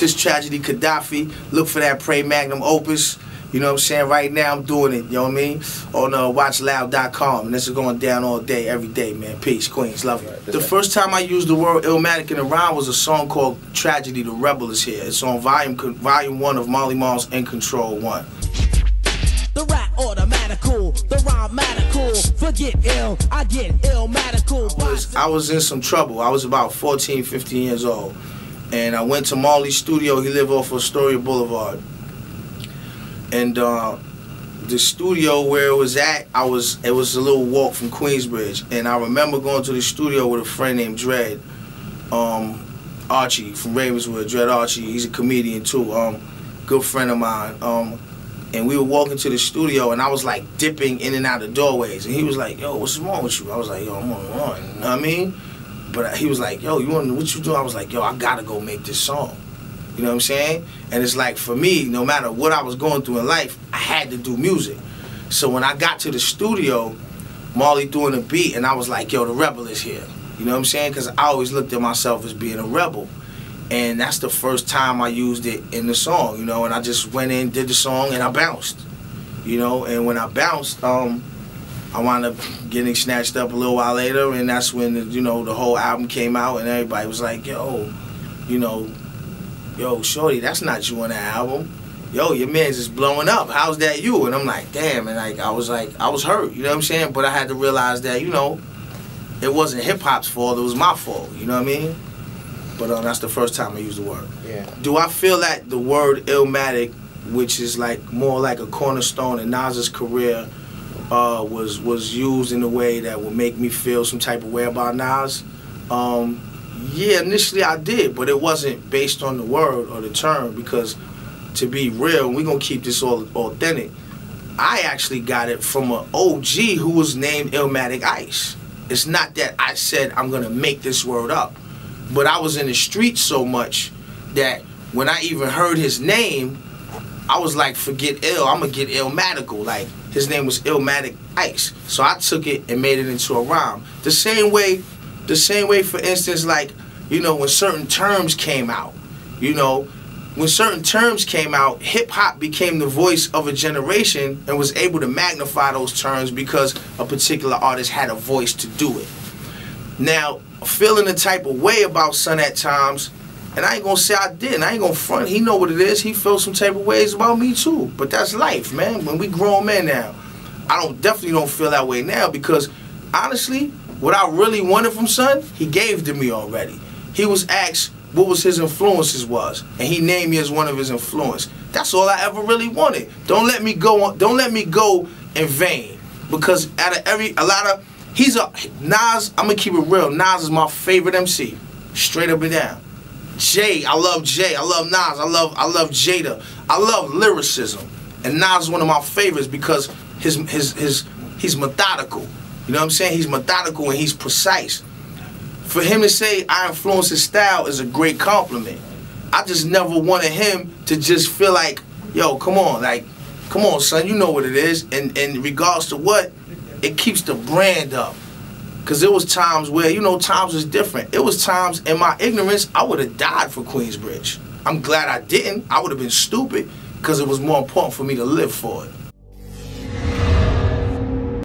This Tragedy Gaddafi. Look for that Pray Magnum Opus. You know what I'm saying? Right now I'm doing it, you know what I mean? On WatchLOUD.com. And this is going down all day, every day, man. Peace, Queens, love you. The first time I used the word Illmatic in a rhyme was a song called Tragedy, The Rebel Is Here. It's on volume 1 of Marley Marl's In Control 1. The rap automatical, the rhymatical. Forget ill, I get illmatical. I was in some trouble. I was about 14, 15 years old. And I went to Marley's studio. He lived off of Astoria Boulevard. And the studio where it was at, it was a little walk from Queensbridge. And I remember going to the studio with a friend named Dread, Archie from Ravenswood. Dread Archie, he's a comedian too, good friend of mine. And we were walking to the studio, and I was like dipping in and out of doorways. And he was like, "Yo, what's wrong with you?" I was like, "Yo, I'm on one." You know what I mean? But he was like, "Yo, what you doing?" I was like, "Yo, I gotta go make this song." You know what I'm saying? And it's like, for me, no matter what I was going through in life, I had to do music. So when I got to the studio, Marley doing a beat, and I was like, "Yo, the rebel is here." You know what I'm saying? Because I always looked at myself as being a rebel. And that's the first time I used it in the song, you know, and I just went in, did the song, and I bounced. You know, and when I bounced, I wound up getting snatched up a little while later, and that's when, you know, the whole album came out, and everybody was like, "Yo, you know, yo, shorty, that's not you on that album. Yo, your man's just blowing up. How's that you?" And I'm like, damn, and I was hurt, you know what I'm saying? But I had to realize that, you know, it wasn't hip-hop's fault, it was my fault, you know what I mean? But that's the first time I used the word. Yeah. Do I feel that the word Illmatic, which is like more like a cornerstone in Nas's career, was used in a way that would make me feel some type of way about Nas? Yeah, initially I did, but it wasn't based on the word or the term, because to be real, we're gonna keep this all authentic. I actually got it from an OG who was named Illmatic Ice. It's not that I said I'm gonna make this word up. But I was in the streets so much that when I even heard his name, I was like, forget ill, I'm gonna get Illmatical. Like, his name was Illmatic Ice. So I took it and made it into a rhyme. The same way, for instance, like, you know, when certain terms came out, you know, when certain terms came out, hip-hop became the voice of a generation and was able to magnify those terms because a particular artist had a voice to do it. Now, feeling the type of way about Son at times, and I ain't gonna say I didn't, I ain't gonna front, he know what it is, he feels some type of ways about me too, but that's life, man. When we grown men now, I definitely don't feel that way now, because honestly, what I really wanted from Son, he gave to me already. He was asked what was his influences was, and he named me as one of his influence. That's all I ever really wanted. Don't let me go in vain, because Nas, I'm gonna keep it real, Nas is my favorite MC, straight up and down. Jay, I love Jay, I love Nas, I love Jada, I love lyricism, and Nas is one of my favorites because he's methodical. You know what I'm saying? He's methodical and he's precise. For him to say I influence his style is a great compliment. I just never wanted him to just feel like, yo, come on, son, you know what it is, and in regards to what, it keeps the brand up. Because there was times where, you know, times was different. It was times in my ignorance, I would have died for Queensbridge. I'm glad I didn't. I would have been stupid, because it was more important for me to live for it.